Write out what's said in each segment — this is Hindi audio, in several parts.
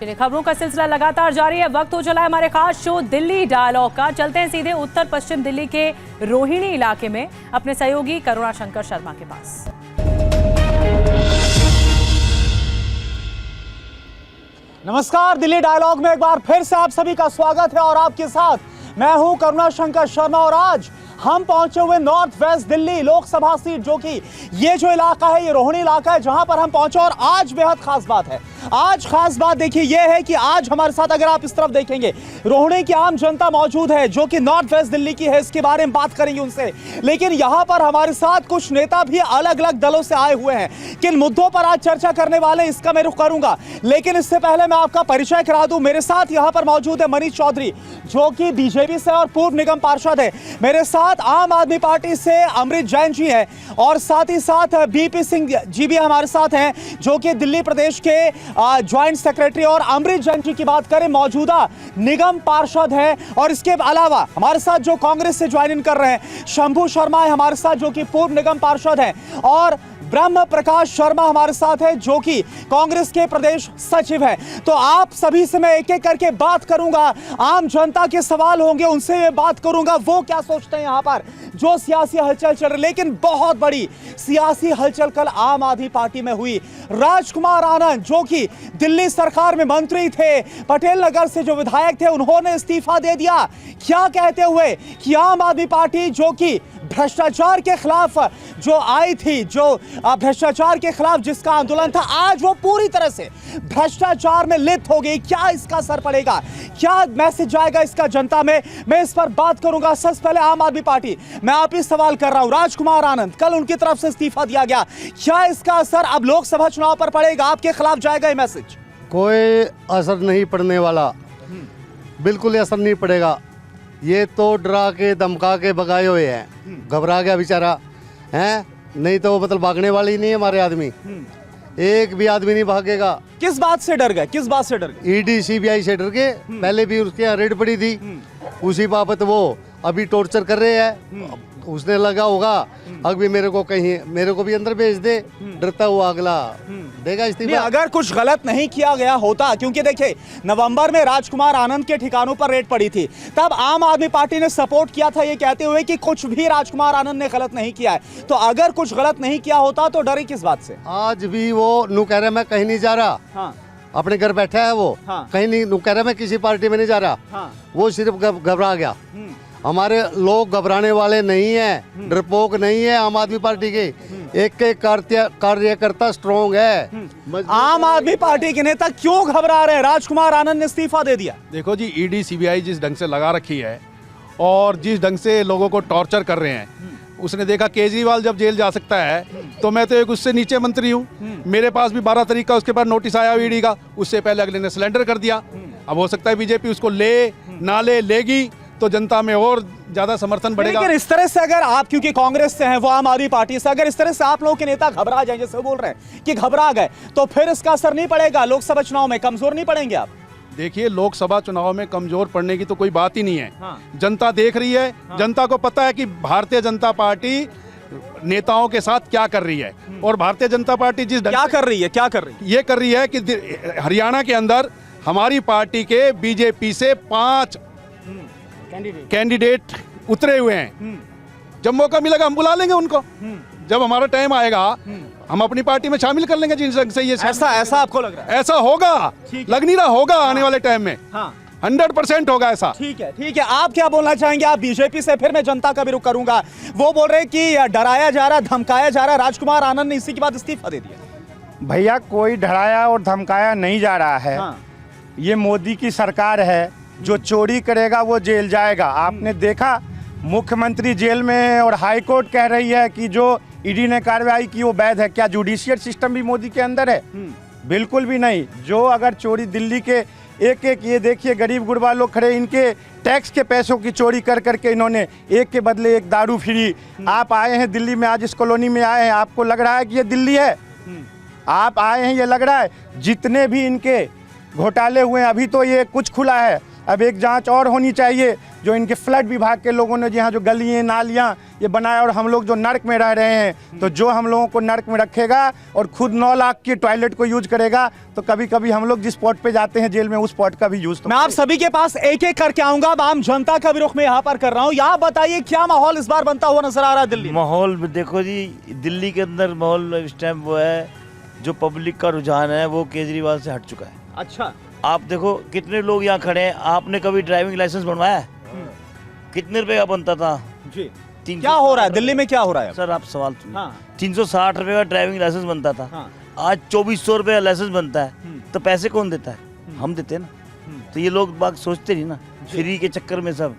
चलिए, खबरों का सिलसिला लगातार जारी है। वक्त हो चला है हमारे खास शो दिल्ली डायलॉग का। चलते हैं सीधे उत्तर पश्चिम दिल्ली के रोहिणी इलाके में अपने सहयोगी करुणा शंकर शर्मा के पास। नमस्कार, दिल्ली डायलॉग में एक बार फिर से आप सभी का स्वागत है और आपके साथ मैं हूं करुणा शंकर शर्मा। और आज हम पहुंचे हुए north west Delhi Lok Sabha seat, जो कि ये जो इलाका है ये रोहिणी इलाका है जहां पर हम पहुंचे। और आज बेहद खास बात है, आज खास बात देखिए ये है कि आज हमारे साथ अगर आप इस तरफ देखेंगे रोहिणी की आम जनता मौजूद है जो कि नॉर्थ वेस्ट दिल्ली की है। इसके बारे में बात करेंगे उनसे, लेकिन यहां पर हमारे साथ कुछ नेता भी अलग अलग दलों से आए हुए हैं। किन मुद्दों पर आज चर्चा करने वाले इसका मैं रुख करूंगा, लेकिन इससे पहले मैं आपका परिचय करा दूं। मेरे साथ यहां पर मौजूद है मनीष चौधरी जो कि बीजेपी से और पूर्व निगम पार्षद है। मेरे साथ आम आदमी पार्टी से अमृत जैन जी है और साथ ही साथ बीपी सिंह जी भी हमारे साथ हैं जो कि दिल्ली प्रदेश के ज्वाइंट सेक्रेटरी। और अमृत जैन जी की बात करें मौजूदा निगम पार्षद है। और इसके अलावा हमारे साथ जो कांग्रेस से ज्वाइन इन कर रहे हैं शंभू शर्मा है हमारे साथ जो कि पूर्व निगम पार्षद है। और ब्रह्म प्रकाश शर्मा हमारे साथ है जो कि कांग्रेस के प्रदेश सचिव है। तो आप सभी से मैं एक एक करके बात करूंगा, आम जनता के सवाल होंगे उनसे मैं बात करूंगा, वो क्या सोचते हैं यहाँ पर जो सियासी हलचल चल रही। लेकिन बहुत बड़ी सियासी हलचल कल आम आदमी पार्टी में हुई। राजकुमार आनंद जो कि दिल्ली सरकार में मंत्री थे, पटेल नगर से जो विधायक थे, उन्होंने इस्तीफा दे दिया। क्या कहते हुए कि आम आदमी पार्टी जो कि भ्रष्टाचार के खिलाफ जो आई थी, जो भ्रष्टाचार के खिलाफ जिसका आंदोलन था, आज वो पूरी तरह से भ्रष्टाचार में लिप्त हो गई। क्या इसका असर पड़ेगा, क्या मैसेज जाएगा इसका जनता में, मैं इस पर बात करूंगा। सबसे पहले आम आदमी पार्टी, मैं आप ही सवाल कर रहा हूं। राजकुमार आनंद, कल उनकी तरफ से इस्तीफा दिया गया, क्या इसका असर अब लोकसभा चुनाव पर पड़ेगा, आपके खिलाफ जाएगा ये मैसेज? कोई असर नहीं पड़ने वाला, बिल्कुल असर नहीं पड़ेगा। ये तो डरा के धमका के भगाए हुए हैं, घबरा गया बेचारा है। नहीं तो मतलब भागने वाले ही नहीं है हमारे आदमी, एक भी आदमी नहीं भागेगा। किस बात से डर गए, किस बात से डर गए? ईडी सीबीआई से डर के, पहले भी उसके यहाँ रेड पड़ी थी, उसी बाबत वो अभी टॉर्चर कर रहे हैं। उसने लगा होगा अभी मेरे को कहीं, मेरे को भी अंदर भेज दे, डरता हुआ अगला देगा इस्तीफा। अगर कुछ गलत नहीं किया गया होता, क्योंकि देखिए नवंबर में राजकुमार आनंद के ठिकानों पर रेड पड़ी थी, तब आम आदमी पार्टी ने सपोर्ट किया था ये कहते हुए कि कुछ भी राजकुमार आनंद ने गलत नहीं किया है। तो अगर कुछ गलत नहीं किया होता तो डरी किस बात से? आज भी वो नू कह रहा मैं कहीं नहीं जा रहा, हाँ। अपने घर बैठा है वो, हाँ। कहीं नहीं, नू कह रहा मैं किसी पार्टी में नहीं जा रहा, हाँ। वो सिर्फ घबरा गया। हमारे लोग घबराने वाले नहीं है, डरपोक नहीं है। आम आदमी पार्टी के एक एक कार्यकर्ता स्ट्रॉन्ग है। आम आदमी पार्टी के नेता क्यों घबरा रहे हैं? राजकुमार आनंद ने इस्तीफा दे दिया। देखो जी, ईडी सीबीआई जिस ढंग से लगा रखी है और जिस ढंग से लोगों को टॉर्चर कर रहे हैं, उसने देखा केजरीवाल जब जेल जा सकता है तो मैं तो एक उससे नीचे मंत्री हूँ, मेरे पास भी 12 तारीख का उसके बाद नोटिस आया ईडी का, उससे पहले अगले ने सिलेंडर कर दिया। अब हो सकता है बीजेपी उसको ले ना ले, लेगी तो जनता में और ज्यादा समर्थन बढ़ेगा। लेकिन इस तरह से अगर आप, क्योंकि कांग्रेस से हैं, वो आम आदमी पार्टी से, अगर इस तरह से आप लोगों के नेता घबरा जाए, जैसे बोल रहे हैं कि घबरा गए, तो फिर इसका असर नहीं पड़ेगा लोकसभा चुनाव में, कमजोर नहीं पड़ेंगे आप? देखिए, लोकसभा चुनाव में कमजोर पड़ने की तो कोई बात ही नहीं है। हाँ। जनता देख रही है, जनता को पता है कि भारतीय जनता पार्टी नेताओं के साथ क्या कर रही है। और भारतीय जनता पार्टी जिस क्या कर रही है, क्या कर रही है? ये कर रही है कि हरियाणा के अंदर हमारी पार्टी के बीजेपी से 5 कैंडिडेट उतरे हुए हैं। जब मौका मिलेगा हम बुला लेंगे उनको, जब हमारा टाइम आएगा हम अपनी पार्टी में शामिल कर लेंगे जिन ढंग से ये। ऐसा आपको लग रहा है? ऐसा होगा, लग नहीं रहा होगा, आने वाले टाइम में 100% होगा ऐसा। ठीक है, ठीक है। आप क्या बोलना चाहेंगे? आप बीजेपी से, फिर मैं जनता का भी रुख करूंगा। वो बोल रहे हैं कि डराया जा रहा, धमकाया जा रहा, राजकुमार आनंद ने इसी के बाद इस्तीफा दे दिया। भैया, कोई डराया और धमकाया नहीं जा रहा है। ये मोदी की सरकार है, जो चोरी करेगा वो जेल जाएगा। आपने देखा मुख्यमंत्री जेल में है और हाई कोर्ट कह रही है कि जो ईडी ने कार्रवाई की वो वैध है। क्या जुडिशियल सिस्टम भी मोदी के अंदर है? बिल्कुल भी नहीं। जो अगर चोरी दिल्ली के एक एक, ये देखिए गरीब गुरबा लोग खड़े, इनके टैक्स के पैसों की चोरी कर करके इन्होंने एक के बदले एक दारू फ्री। आप आए हैं दिल्ली में, आज इस कॉलोनी में आए हैं, आपको लग रहा है कि ये दिल्ली है? आप आए हैं, ये लग रहा है? जितने भी इनके घोटाले हुए हैं, अभी तो ये कुछ खुला है, अब एक जांच और होनी चाहिए। जो इनके फ्लड विभाग के लोगों ने, जहाँ जो गलियाँ नालियाँ ये बनाया और हम लोग जो नर्क में रह रहे हैं, तो जो हम लोगों को नर्क में रखेगा और खुद 9 लाख की टॉयलेट को यूज करेगा, तो कभी कभी हम लोग जिस स्पॉट पे जाते हैं जेल में उस स्पॉट का भी यूज मैं आप सभी के पास एक एक करके आऊंगा। अब आम जनता का भी रुख में यहाँ पर कर रहा हूँ। यहाँ बताइए क्या माहौल इस बार बनता हुआ नजर आ रहा है दिल्ली में? माहौल देखो जी, दिल्ली के अंदर माहौल इस टाइम वो है, जो पब्लिक का रुझान है वो केजरीवाल से हट चुका है। अच्छा, आप देखो कितने लोग यहाँ खड़े हैं। आपने कभी ड्राइविंग लाइसेंस बनवाया है? कितने रुपए का बनता था? जी। 300 क्या हो रहा है दिल्ली में, क्या हो रहा है? सर आप सवाल सुनिए। हाँ। 360 रुपए का ड्राइविंग लाइसेंस बनता था। हाँ। आज 2400 रुपए का लाइसेंस बनता है। तो पैसे कौन देता है? हम देते हैं ना। तो ये लोग बात सोचते नहीं ना, फ्री के चक्कर में सब।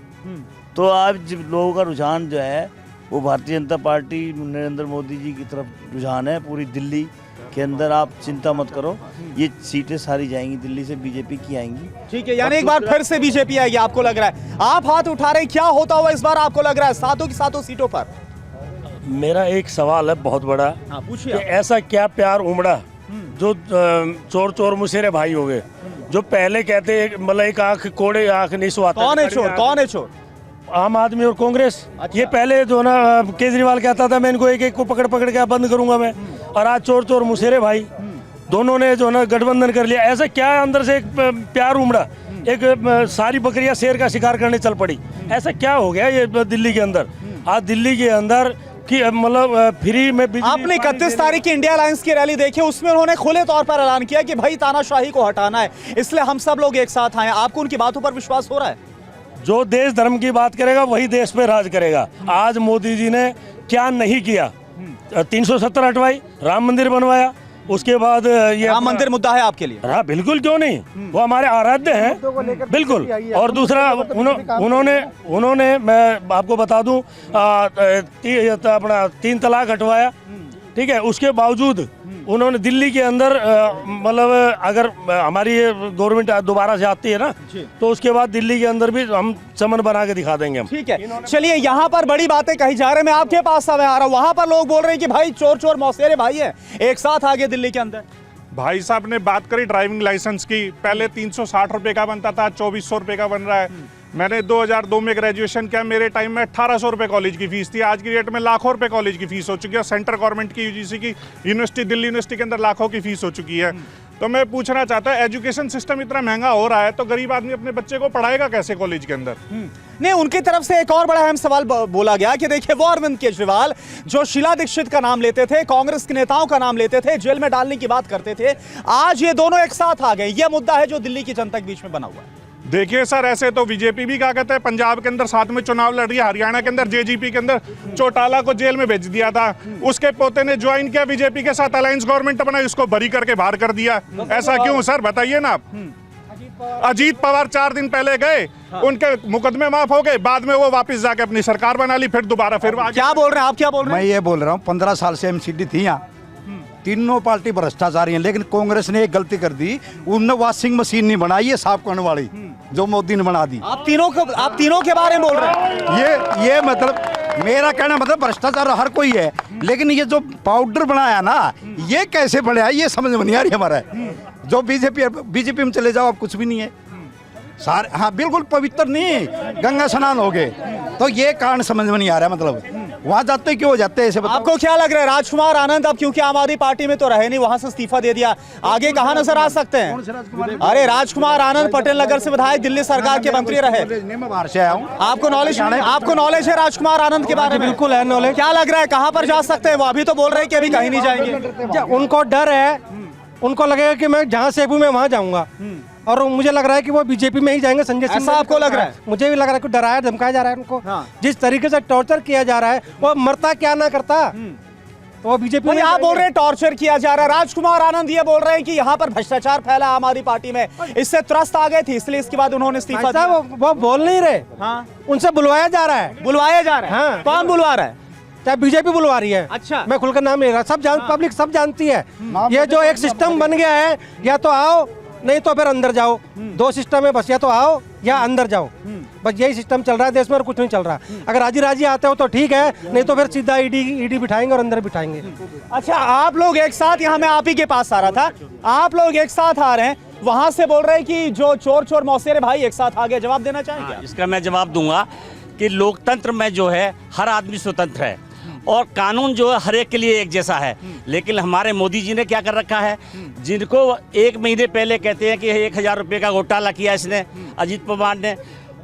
तो आज लोगों का रुझान जो है वो भारतीय जनता पार्टी नरेंद्र मोदी जी की तरफ रुझान है। पूरी दिल्ली के अंदर आप चिंता मत करो, ये सीटें सारी जाएंगी दिल्ली से, बीजेपी की आएंगी। ठीक है, यानी एक बार फिर से बीजेपी आएगी आपको लग रहा है? आप हाथ उठा रहे हैं, क्या होता हुआ इस बार आपको लग रहा है सातों की सातों सीटों पर? मेरा एक सवाल है बहुत बड़ा। हाँ, कि पूछिए। ऐसा क्या प्यार उमड़ा जो चोर चोर मुसेरे भाई हो गए, जो पहले कहते मतलब एक आंख कोड़े आंख नहीं सुहाता। कौन है चोर? कौन है चोर? आम आदमी और कांग्रेस। अच्छा। ये पहले जो ना केजरीवाल कहता था मैं इनको एक एक को पकड़ पकड़ के बंद करूंगा मैं, और आज चोर चोर मुसेरे भाई दोनों ने जो ना गठबंधन कर लिया। ऐसा क्या अंदर से एक प्यार उमड़ा, एक सारी बकरियां शेर का शिकार करने चल पड़ी। ऐसा क्या हो गया ये दिल्ली के अंदर? आज दिल्ली के अंदर कि मतलब फ्री में बिजली, आपने पानी 31 दे तारीख की इंडिया अलायंस की रैली देखी, उसमें उन्होंने खुले तौर पर ऐलान किया कि भाई तानाशाही को हटाना है, इसलिए हम सब लोग एक साथ आए। आपको उनकी बातों पर विश्वास हो रहा है? जो देश धर्म की बात करेगा वही देश पे राज करेगा। आज मोदी जी ने क्या नहीं किया? 370 हटवाई, राम मंदिर बनवाया, उसके बाद ये राम मंदिर मुद्दा है आपके लिए? हाँ बिल्कुल, क्यों नहीं, वो हमारे आराध्य हैं बिल्कुल। और दूसरा उन्होंने मैं आपको बता दूं अपना 3 तलाक हटवाया, ठीक है। उसके बावजूद उन्होंने दिल्ली के अंदर मतलब अगर हमारी गवर्नमेंट दोबारा से आती है ना, तो उसके बाद दिल्ली के अंदर भी हम चमन बना के दिखा देंगे हम। ठीक है, चलिए यहाँ पर बड़ी बातें कही जा रहे हैं। मैं आपके पास समय आ रहा हूँ, वहां पर लोग बोल रहे हैं कि भाई चोर चोर मौसेरे भाई है, एक साथ आ गए दिल्ली के अंदर। भाई साहब ने बात करी ड्राइविंग लाइसेंस की, पहले 360 रुपए का बनता था, 2400 रुपए का बन रहा है। मैंने 2002 में ग्रेजुएशन किया, मेरे टाइम में 1800 रुपए कॉलेज की फीस थी। आज की डेट में लाखों रुपए कॉलेज की फीस हो चुकी है। सेंट्रल गवर्नमेंट की यूजीसी की यूनिवर्सिटी, दिल्ली यूनिवर्सिटी के अंदर लाखों की फीस हो चुकी है। तो मैं पूछना चाहता हूँ, एजुकेशन सिस्टम इतना महंगा हो रहा है तो गरीब आदमी अपने बच्चे को पढ़ाएगा कैसे कॉलेज के अंदर? नहीं, उनकी तरफ से एक और बड़ा अहम सवाल बोला गया कि देखिए वो अरविंद केजरीवाल जो शीला दीक्षित का नाम लेते थे, कांग्रेस के नेताओं का नाम लेते थे, जेल में डालने की बात करते थे, आज ये दोनों एक साथ आ गए। ये मुद्दा है जो दिल्ली की जनता के बीच में बना हुआ है। देखिए सर, ऐसे तो बीजेपी भी क्या कहते हैं, पंजाब के अंदर साथ में चुनाव लड़ रही है, हरियाणा के अंदर जेजीपी के अंदर चौटाला को जेल में भेज दिया था, उसके पोते ने ज्वाइन किया बीजेपी के साथ, अलायंस गवर्नमेंट बनाई, उसको बरी करके बाहर कर दिया। ऐसा क्यों सर, बताइए ना आप। अजीत पवार 4 दिन पहले गए, उनके मुकदमे माफ हो गए, बाद में वो वापस जाके अपनी सरकार बना ली, फिर दोबारा फिर क्या बोल रहे हैं आप? क्या बोल रहे मैं हैं? ये बोल रहा हूँ 15 साल से एमसीडी थी यहाँ, तीनों पार्टी भ्रष्टाचारी हैं, लेकिन कांग्रेस ने एक गलती कर दी, उनने वॉशिंग मशीन नहीं बनाई है साफ करने वाली, जो मोदी ने बना दी। आप तीनों के बारे में बोल रहे हैं? ये मतलब मेरा कहना मतलब भ्रष्टाचार हर कोई है, लेकिन ये जो पाउडर बनाया ना, ये कैसे बनाया ये समझ में नहीं आ रही हमारा। जो बीजेपी में चले जाओ अब कुछ भी नहीं है सारे। हाँ बिल्कुल पवित्र नहीं, गंगा स्नान हो गए, तो ये कारण समझ में नहीं आ रहा। मतलब वहाँ जाते क्यों हो जाते हैं ऐसे बताओ? आपको क्या लग रहा है राजकुमार आनंद अब क्योंकि आम आदमी पार्टी में तो रहे नहीं, वहां से इस्तीफा दे दिया, आगे कहाँ नजर आ सकते हैं? अरे राजकुमार आनंद पटेल नगर से विधायक, दिल्ली सरकार के मंत्री रहे। मैं बाहर से आया हूँ। आपको नॉलेज है राजकुमार आनंद के बारे में? बिल्कुल है नॉलेज। क्या लग रहा है कहाँ पर जा सकते हैं वो? अभी तो बोल रहे हैं कि अभी कहीं नहीं जाएंगे। उनको डर है, उनको लगेगा कि मैं जहाँ से हूँ मैं वहाँ जाऊँगा, और मुझे लग रहा है कि वो बीजेपी में ही जाएंगे। संजय सिंह, ऐसा आपको लग रहा है? मुझे भी लग रहा है कि डराया धमकाया जा रहा है उनको। हाँ। जिस तरीके से टॉर्चर किया जा रहा है, वो मरता क्या ना करता, तो वो बीजेपी में। आप बोल रहे हैं टॉर्चर किया जा रहा है, राजकुमार आनंद ये बोल रहे हैं कि यहाँ पर भ्रष्टाचार फैला आम आदमी पार्टी में, इससे त्रस्त आ गए थे, इसलिए इसके बाद उन्होंने इस्तीफा दिया। वो बोल नहीं रहे। हाँ, उनसे बुलवाया जा रहा है। बुलवाया जा रहा है? हाँ। कौन बुलवा रहा है? चाहे बीजेपी बुलवा रही है। अच्छा। मैं खुलकर नाम ले रहा, सब पब्लिक सब जानती है। ये जो एक सिस्टम बन गया है, या तो आओ नहीं तो फिर अंदर जाओ, 2 सिस्टम है बस, या तो आओ या अंदर जाओ, बस यही सिस्टम चल रहा है देश में और कुछ नहीं चल रहा। अगर राजी आते हो तो ठीक है, नहीं तो फिर सीधा ईडी बिठाएंगे और अंदर बिठाएंगे। अच्छा, आप लोग एक साथ, यहाँ मैं आप ही के पास आ रहा था, आप लोग एक साथ आ रहे हैं, वहां से बोल रहे हैं कि जो चोर चोर मौसेरे भाई एक साथ आ गए, जवाब देना चाहेंगे? इसका मैं जवाब दूंगा कि लोकतंत्र में जो है हर आदमी स्वतंत्र है और कानून जो है हर एक के लिए एक जैसा है। लेकिन हमारे मोदी जी ने क्या कर रखा है, जिनको 1 महीने पहले कहते हैं कि 1000 रुपये का घोटाला किया इसने, अजीत पवार ने,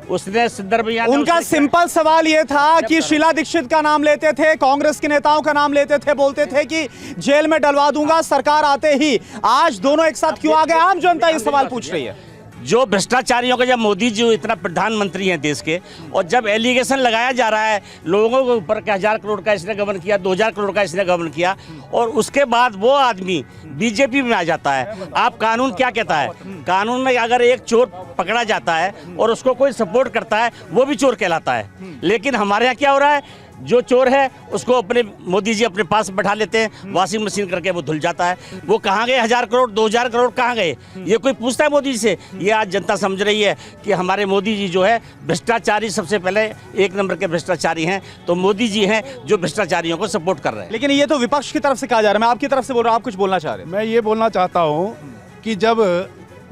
उसने संदर्भ उनका सिंपल सवाल ये था कि शीला दीक्षित का नाम लेते थे, कांग्रेस के नेताओं का नाम लेते थे, बोलते थे कि जेल में डलवा दूंगा सरकार आते ही। आज दोनों एक साथ क्यों आ गए? आम जनता ये सवाल पूछ रही है। जो भ्रष्टाचारियों का, जब मोदी जी इतना प्रधानमंत्री हैं देश के, और जब एलिगेशन लगाया जा रहा है लोगों के ऊपर कि 1000 करोड़ का इसने गबन किया, 2000 करोड़ का इसने गबन किया, और उसके बाद वो आदमी बीजेपी में आ जाता है। आप कानून क्या कहता है? कानून में अगर एक चोर पकड़ा जाता है और उसको कोई सपोर्ट करता है वो भी चोर कहलाता है। लेकिन हमारे यहाँ क्या हो रहा है, जो चोर है उसको अपने मोदी जी अपने पास बैठा लेते हैं, वॉशिंग मशीन करके वो धुल जाता है। वो कहाँ गए 1000 करोड़ 2000 करोड़ कहाँ गए, ये कोई पूछता है मोदी जी से? ये आज जनता समझ रही है कि हमारे मोदी जी जो है भ्रष्टाचारी, सबसे पहले 1 नंबर के भ्रष्टाचारी हैं। तो मोदी जी हैं जो भ्रष्टाचारियों को सपोर्ट कर रहे हैं। लेकिन ये तो विपक्ष की तरफ से कहा जा रहा है, मैं आपकी तरफ से बोल रहा हूँ, आप कुछ बोलना चाह रहे हैं? मैं ये बोलना चाहता हूँ कि जब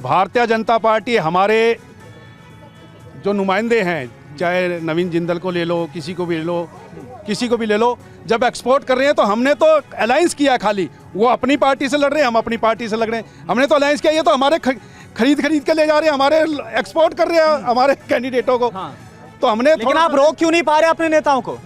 भारतीय जनता पार्टी, हमारे जो नुमाइंदे हैं, चाहे नवीन जिंदल को ले लो, किसी को भी ले लो, जब एक्सपोर्ट कर रहे हैं तो हमने तो अलायंस किया, खाली वो अपनी पार्टी से लड़ रहे हैं, हम अपनी पार्टी से लड़ रहे हैं। हमने तो अलायंस किया, ये तो हमारे खरीद के ले जा रहे हैं, हमारे एक्सपोर्ट कर रहे हैं हमारे कैंडिडेटों को। तो हमने, लेकिन आप रोक क्यों नहीं पा रहे अपने नेताओं को?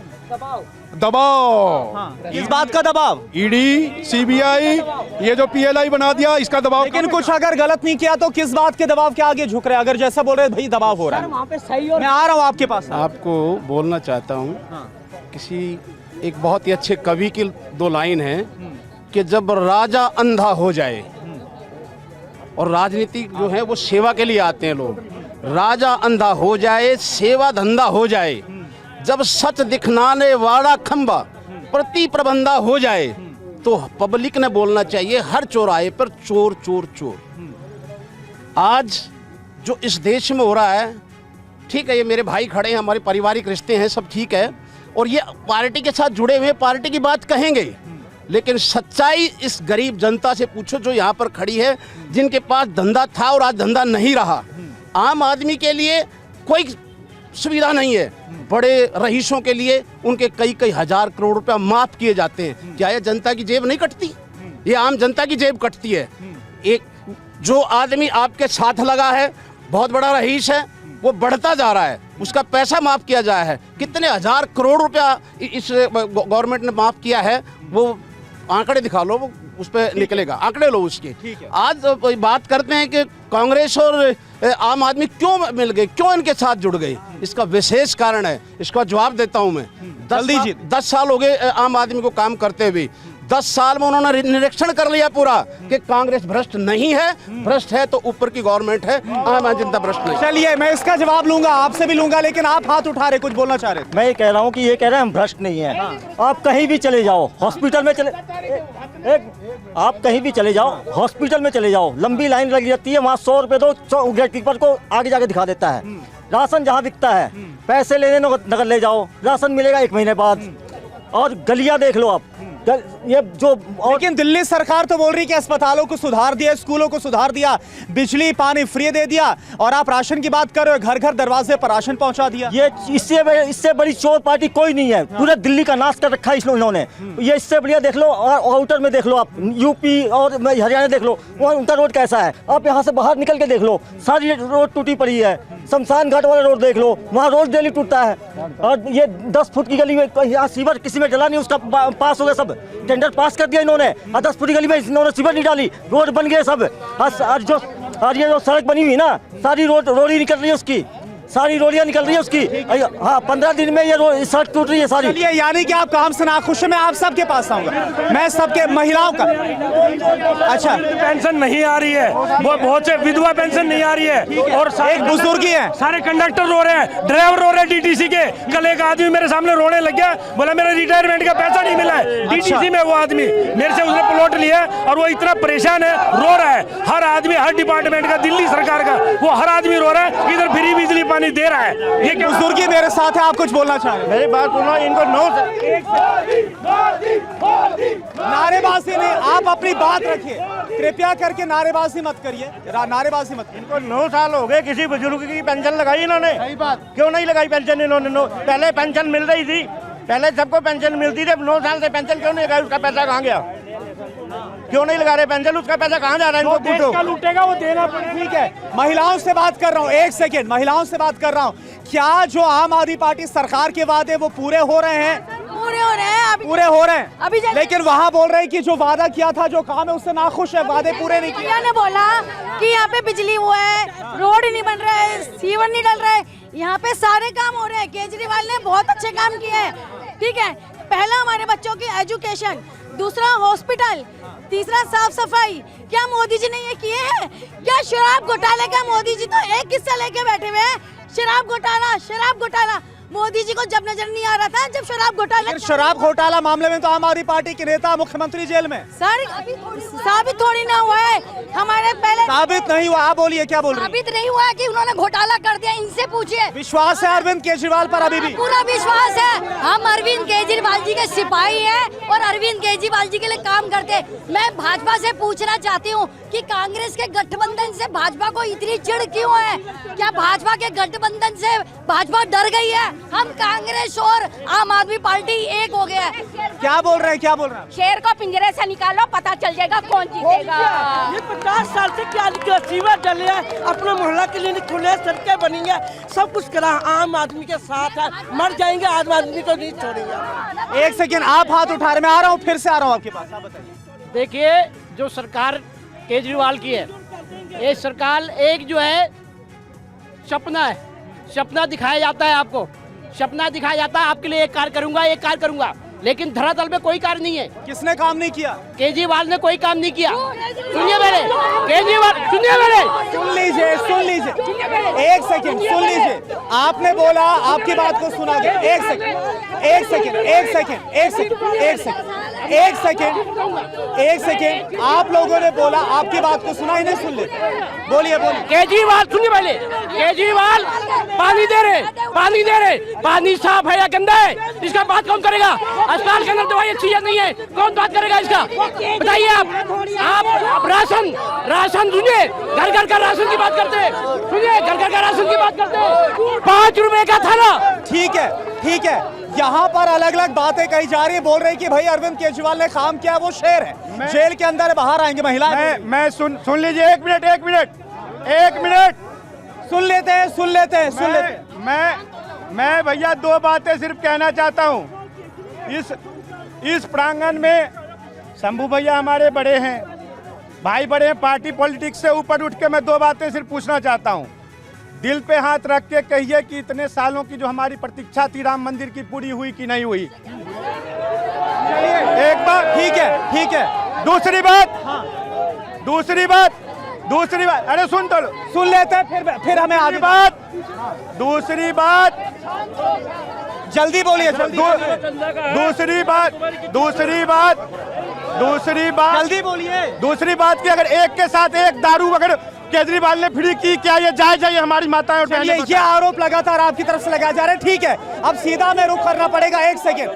दबाव, इस बात का दबाव, ईडी, सीबीआई, ये जो पीएलआई बना दिया, इसका दबाव। लेकिन कुछ अगर गलत नहीं किया तो किस बात के दबाव के आगे झुक रहे हैं? अगर जैसा बोल रहे हैं भाई दबाव हो रहा है, मैं आ रहा हूँ आपके पास। आपको बोलना चाहता हूँ, किसी एक बहुत ही अच्छे कवि की 2 लाइन है कि जब राजा अंधा हो जाए, और राजनीति जो है वो सेवा के लिए आते हैं लोग, राजा अंधा हो जाए, सेवा धंधा हो जाए, जब सच दिखनाने वाला खंबा प्रति प्रबंधा हो जाए, तो पब्लिक ने बोलना चाहिए हर चौराहे पर चोर चोर चोर। आज जो इस देश में हो रहा है, ठीक है, ये मेरे भाई खड़े हैं, हमारे पारिवारिक रिश्ते हैं, सब ठीक है, और ये पार्टी के साथ जुड़े हुए, पार्टी की बात कहेंगे, लेकिन सच्चाई इस गरीब जनता से पूछो जो यहाँ पर खड़ी है, जिनके पास धंधा था और आज धंधा नहीं रहा। आम आदमी के लिए कोई सुविधा नहीं है, बड़े रईसों के लिए उनके कई हजार करोड़ रुपया माफ किए जाते हैं। क्या ये जनता की जेब नहीं कटती? ये आम जनता की जेब कटती है। एक जो आदमी आपके साथ लगा है, बहुत बड़ा रईस है, वो बढ़ता जा रहा है, उसका पैसा माफ किया जाए है। कितने 1000 करोड़ रुपया इस गवर्नमेंट ने माफ किया है, वो आंकड़े दिखा लो, वो उस पर निकलेगा, आंकड़े लो उसके। आज बात करते हैं कि कांग्रेस और आम आदमी क्यों मिल गए, क्यों इनके साथ जुड़ गए, इसका विशेष कारण है, इसका जवाब देता हूं मैं। 10 साल हो गए आम आदमी को काम करते हुए, 10 साल में उन्होंने निरीक्षण कर लिया पूरा कि कांग्रेस भ्रष्ट नहीं है, भ्रष्ट है तो ऊपर की गवर्नमेंट है, आम जनता भ्रष्ट नहीं। चलिए मैं इसका जवाब लूंगा, आपसे भी लूंगा, लेकिन आप हाथ उठा रहे, कुछ बोलना चाह रहे? मैं ये कह रहा हूँ कि ये कह रहे हैं हम भ्रष्ट नहीं है। आप कहीं भी चले जाओ, हॉस्पिटल में आप कहीं भी चले जाओ, हॉस्पिटल में चले जाओ, लंबी लाइन लगी रहती है, वहाँ 100 रुपये दो, गेट कीपर को आगे जाके दिखा देता है। राशन जहाँ बिकता है, पैसे लेने नगर ले जाओ, राशन मिलेगा 1 महीने बाद। और गलियाँ देख लो आप, ये जो, लेकिन दिल्ली सरकार तो बोल रही कि अस्पतालों को सुधार दिया, स्कूलों को सुधार दिया, बिजली पानी फ्री दे दिया, और आप राशन की बात कर रहे हो, घर घर दरवाजे पर राशन पहुंचा दिया। ये इससे बड़ी चोर पार्टी कोई नहीं है, पूरे दिल्ली का नाश कर रखा है इन्होंने। ये इससे बढ़िया देख लो, और आउटर में देख लो आप, यूपी और हरियाणा देख लो, वहाँ उनका रोड कैसा है। आप यहाँ से बाहर निकल के देख लो, सारी रोड टूटी पड़ी है। शमशान घाट वाला रोड देख लो, वहाँ रोड डेली टूटता है। और ये 10 फुट की गली में यहाँ सीवर किसी में डला नहीं, उसका पास हो गया, सब टेंडर पास कर दिया इन्होंने। 10 फुट की गली में इन्होंने सीवर नहीं डाली, रोड बन गए सब। और ये जो सड़क बनी हुई ना, सारी रोड ही निकल रही है उसकी, सारी रोडियां निकल रही है उसकी। हाँ, 15 दिन में ये सड़क टूट रही है सारी। चलिए, यानी कि आप काम से नाखुश हैं। मैं आप सबके पास आऊंगा, मैं सबके महिलाओं का। अच्छा, पेंशन नहीं आ रही है, वो बहुत से विधवा पेंशन नहीं आ रही है, और एक बुजुर्गी है, सारे कंडक्टर रो रहे हैं, ड्राइवर रो रहे हैं डीटीसी के। कल एक आदमी मेरे सामने रोने लग गया, बोला मेरा रिटायरमेंट का पैसा नहीं मिला है। डीटीसी में वो आदमी मेरे से उसने प्लॉट लिया और वो इतना परेशान है, रो रहा है। हर आदमी, हर डिपार्टमेंट का, दिल्ली सरकार का, वो हर आदमी रो रहा है, इधर फ्री बिजली पानी दे रहा है। ये बुजुर्गी मेरे साथ है, आप कुछ बोलना चाह रहे हैं? मेरी बात सुनो, इनको नारेबाजी नहीं, आप अपनी बात रखिए, कृपया करके नारेबाजी मत करिए, नारेबाजी मत करिए। इनको 9 साल हो गए, किसी बुजुर्ग की पेंशन लगाई इन्होंने? सही बात। क्यों नहीं लगाई पेंशन इन्होंने? पहले पेंशन मिल रही थी, पहले सबको पेंशन मिलती थी, 9 साल से पेंशन क्यों नहीं लगाई? उसका पैसा कहाँ गया? क्यों नहीं लगा रहे पेंशन? उसका पैसा कहाँ जा रहा है? इनको पूछो। लूटेगा वो देना पड़ेगा। ठीक है, महिलाओं से बात कर रहा हूँ, एक सेकेंड, महिलाओं से बात कर रहा हूँ। क्या जो आम आदमी पार्टी सरकार के वादे वो पूरे हो रहे हैं? पूरे हो रहे हैं अभी, पूरे हो रहे हैं अभी, लेकिन वहाँ बोल रहे हैं कि जो वादा किया था, जो काम है उससे नाखुश है, वादे पूरे नहीं किए। ने बोला कि यहाँ पे बिजली वो है, रोड नहीं बन रहा है, सीवर नहीं डल रहा है, यहाँ पे सारे काम हो रहे हैं। केजरीवाल ने बहुत अच्छे काम किए हैं, ठीक है। पहला हमारे बच्चों की एजुकेशन, दूसरा हॉस्पिटल, तीसरा साफ सफाई। क्या मोदी जी ने ये किए हैं? क्या शराब घोटाले का मोदी जी तो एक किस्सा लेके बैठे हुए हैं, शराब घोटाला, शराब घोटाला। मोदी जी को जब नजर नहीं आ रहा था जब शराब घोटाला, शराब घोटाला मामले में तो आम आदमी पार्टी के नेता मुख्यमंत्री जेल में। सर साबित थोड़ी ना हुआ है, हमारे पहले साबित नहीं हुआ। आप बोलिए, क्या बोल रहे हैं? साबित नहीं हुआ है कि उन्होंने घोटाला कर दिया, इनसे पूछिए। विश्वास है अरविंद केजरीवाल पर अभी भी? पूरा विश्वास है। हम अरविंद केजरीवाल जी के सिपाही हैं और अरविंद केजरीवाल जी के लिए काम करते हैं। मैं भाजपा से पूछना चाहती हूँ कि कांग्रेस के गठबंधन से भाजपा को इतनी चिढ़ क्यों है? क्या भाजपा के गठबंधन से भाजपा डर गई है? हम कांग्रेस और आम आदमी पार्टी एक हो गया है। क्या बोल रहे हैं, क्या बोल रहे हैं? शेर को पिंजरे से निकालो, पता चल जाएगा कौन जीतेगा। ये 50 साल से क्या लिखा? सीवर डले हैं, अपने मोहल्ला क्लिनिक खुले, सड़कें बनी है, सब कुछ करा। आम आदमी के साथ है, मर जाएंगे, आम आदमी को नहीं छोड़ेंगे। एक सेकेंड, आप हाथ उठा रहे, मैं आ रहा हूँ, फिर से आ रहा हूँ आपके पास। आप बताइए। देखिए, जो सरकार केजरीवाल की है, ये सरकार एक जो है सपना है, सपना दिखाया जाता है आपको, सपना दिखाया जाता है आपके लिए एक कार्य करूंगा, एक कार्य करूंगा, लेकिन धरातल पे कोई कार्य नहीं है। किसने काम नहीं किया? केजरीवाल ने कोई काम नहीं किया। सुनिए मेरे, केजरीवाल सुनिए मेरे, सुन लीजिए, सुन लीजिए, एक सेकेंड सुन लीजिए। आपने बोला, आपकी बात को सुना गया। एक सेकेंड, एक सेकेंड, एक सेकेंड, एक सेकेंड, एक सेकेंड, एक सेकेंड, एक सेकेंड। आप लोगों ने बोला, आपकी बात को सुना ही नहीं, सुन लेते। बोलिए, बोलिए। केजरीवाल सुनिए पहले, केजरीवाल पानी दे रहे, पानी दे रहे, पानी साफ है या गंदा है, इसका बात कौन करेगा? अस्पताल के अंदर दवाई अच्छी है नहीं है, कौन बात करेगा इसका? बताइए आप राशन, राशन सुनिए, घर घर का राशन की बात करते हैं, सुनिए, घर घर का राशन की बात करते हैं। 5 रुपए का थाना। ठीक है, ठीक है, यहाँ पर अलग अलग बातें कही जा रही है। बोल रहे हैं कि भाई अरविंद केजरीवाल ने काम किया, वो शेर है, जेल के अंदर बाहर आएंगे महिलाएं। मैं सुन लीजिए, एक मिनट, एक मिनट, एक मिनट, सुन लेते हैं, सुन लेते हैं, सुन लेते हैं। मैं भैया 2 बातें सिर्फ कहना चाहता हूँ। इस प्रांगण में शंभू भैया हमारे बड़े हैं, भाई बड़े हैं, पार्टी पॉलिटिक्स से ऊपर उठ के मैं 2 बातें सिर्फ पूछना चाहता हूँ। दिल पे हाथ रख के कहिए कि इतने सालों की जो हमारी प्रतीक्षा थी राम मंदिर की, पूरी हुई कि नहीं हुई? एक बात, ठीक है, ठीक है। दूसरी बात, दूसरी बात, दूसरी बात, अरे सुन तो लो, सुन लेते हैं, फिर हमें आगे बात। दूसरी बात, जल्दी बोलिए, जल्दी। दूसरी बात, दूसरी बात, दूसरी बात, जल्दी बोलिए। दूसरी बात की, अगर एक के साथ एक दारू अगर केजरीवाल ने फ्री की, क्या ये जायज है? ये हमारी माताएं और बहनें ये आरोप लगातार आपकी तरफ से लगाया जा रहा है। ठीक है, अब सीधा में रुख करना पड़ेगा। एक सेकेंड,